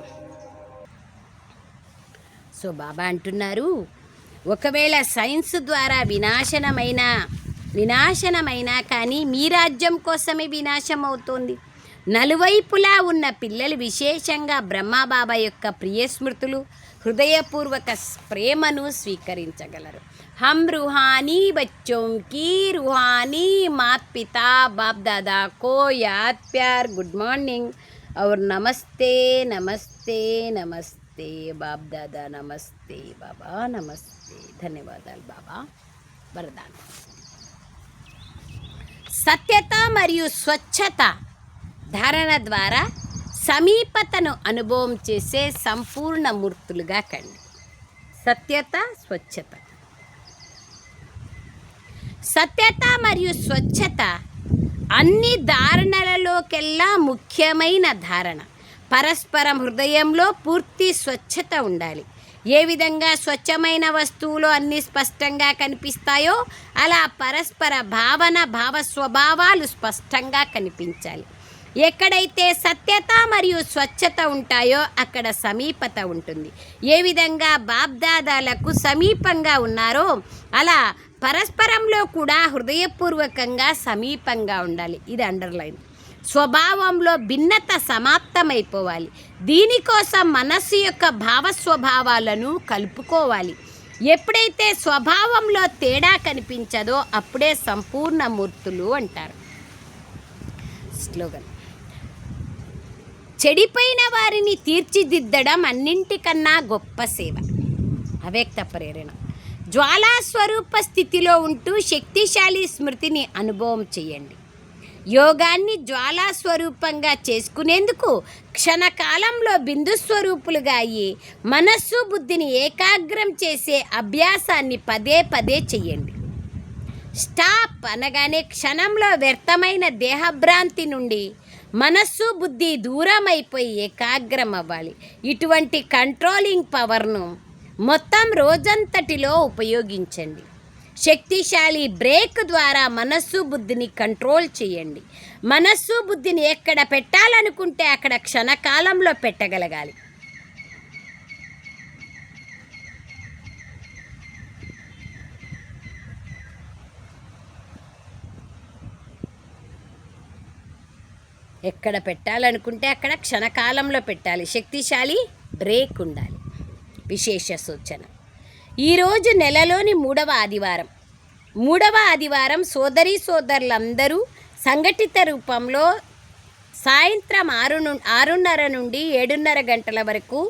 సో బాబా అంటున్నారు, ఒకవేళ సైన్స్ ద్వారా వినాశనమైనా కానీ మీ రాజ్యం కోసమే వినాశం అవుతోంది. నలువైపులా ఉన్న పిల్లలు విశేషంగా బ్రహ్మబాబా యొక్క ప్రియ స్మృతులు, హృదయపూర్వక ప్రేమను స్వీకరించగలరు. హమ్ रूहानी बच्चों की रूहानी माता पिता बाप दादा को याद प्यार गुड मॉर्निंग और नमस्ते नमस्ते नमस्ते बाप दादा नमस्ते बाबा नमस्ते. ధన్యవాదాలు బాబా. వరదానం: సత్యత మరియు స్వచ్ఛత ధారణ ద్వారా సమీపతను అనుభవం చేసే సంపూర్ణ మూర్తులుగా కండి. సత్యత, స్వచ్ఛత. సత్యత మరియు స్వచ్ఛత అన్ని ధారణలలోకెల్లా ముఖ్యమైన ధారణ. పరస్పరం హృదయంలో పూర్తి స్వచ్ఛత ఉండాలి. ఏ విధంగా స్వచ్ఛమైన వస్తువులు అన్నీ స్పష్టంగా కనిపిస్తాయో అలా పరస్పర భావస్వభావాలు స్పష్టంగా కనిపించాలి. ఎక్కడైతే సత్యత మరియు స్వచ్ఛత ఉంటాయో అక్కడ సమీపత ఉంటుంది. ఏ విధంగా బాబ్దాదాలకు సమీపంగా ఉన్నారో అలా పరస్పరంలో కూడా హృదయపూర్వకంగా సమీపంగా ఉండాలి. ఇది అండర్లైన్. స్వభావంలో భిన్నత సమాప్తమైపోవాలి. దీనికోసం మనస్సు యొక్క భావస్వభావాలను కలుపుకోవాలి. ఎప్పుడైతే స్వభావంలో తేడా కనిపించదో అప్పుడే సంపూర్ణ మూర్తులు అంటారు. స్లోగన్: చెడిపోయిన వారిని తీర్చిదిద్దడం అన్నింటికన్నా గొప్ప సేవ. అవ్యక్త ప్రేరణ: జ్వాలాస్వరూప స్థితిలో ఉంటూ శక్తిశాలి స్మృతిని అనుభవం చేయండి. యోగాన్ని జ్వాలాస్వరూపంగా చేసుకునేందుకు క్షణకాలంలో బిందుస్వరూపులుగా అయ్యి మనస్సు బుద్ధిని ఏకాగ్రం చేసే అభ్యాసాన్ని పదే పదే చెయ్యండి. స్టాప్ అనగానే క్షణంలో వ్యర్థమైన దేహభ్రాంతి నుండి మనస్సు బుద్ధి దూరం అయిపోయి ఏకాగ్రం అవ్వాలి. ఇటువంటి కంట్రోలింగ్ పవర్ను మొత్తం రోజంతటిలో ఉపయోగించండి. శక్తిశాలి బ్రేక్ ద్వారా మనస్సు బుద్ధిని కంట్రోల్ చేయండి. మనస్సు బుద్ధిని ఎక్కడ పెట్టాలనుకుంటే అక్కడ క్షణకాలంలో పెట్టగలగాలి. ఎక్కడ పెట్టాలనుకుంటే అక్కడ క్షణకాలంలో పెట్టాలి. శక్తిశాలి బ్రేక్ ఉండాలి. విశేష సూచన: ఈరోజు నెలలోని మూడవ ఆదివారం సోదరులందరూ సంఘటిత రూపంలో సాయంత్రం 6:30 నుండి 7:30 గంటల వరకు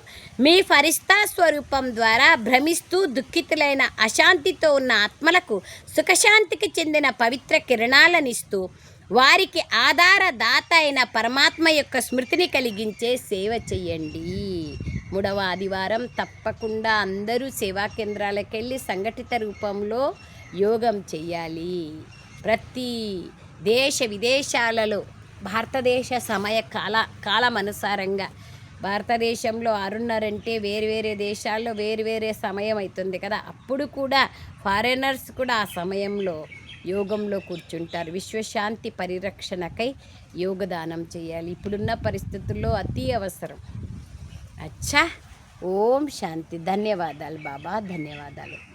మీ ఫరిస్తా స్వరూపం ద్వారా భ్రమిస్తూ దుఃఖితులైన అశాంతితో ఉన్న ఆత్మలకు సుఖశాంతికి చెందిన పవిత్ర కిరణాలనిస్తూ వారికి ఆధారదాత అయిన పరమాత్మ యొక్క స్మృతిని కలిగించే సేవ చెయ్యండి. 3వ ఆదివారం తప్పకుండా అందరూ సేవా కేంద్రాలకు వెళ్ళి సంఘటిత రూపంలో యోగం చెయ్యాలి. ప్రతి దేశ విదేశాలలో భారతదేశ సమయ కాలం అనుసారంగా భారతదేశంలో 6:30 అంటే వేరే దేశాల్లో వేరే సమయం అవుతుంది కదా. అప్పుడు కూడా ఫారినర్స్ కూడా ఆ సమయంలో యోగంలో కూర్చుంటారు. విశ్వశాంతి పరిరక్షణకై యోగదానం చేయాలి. ఇప్పుడున్న పరిస్థితుల్లో అతి అవసరం. అచ్చా, ఓం శాంతి. ధన్యవాదాలు బాబా, ధన్యవాదాలు.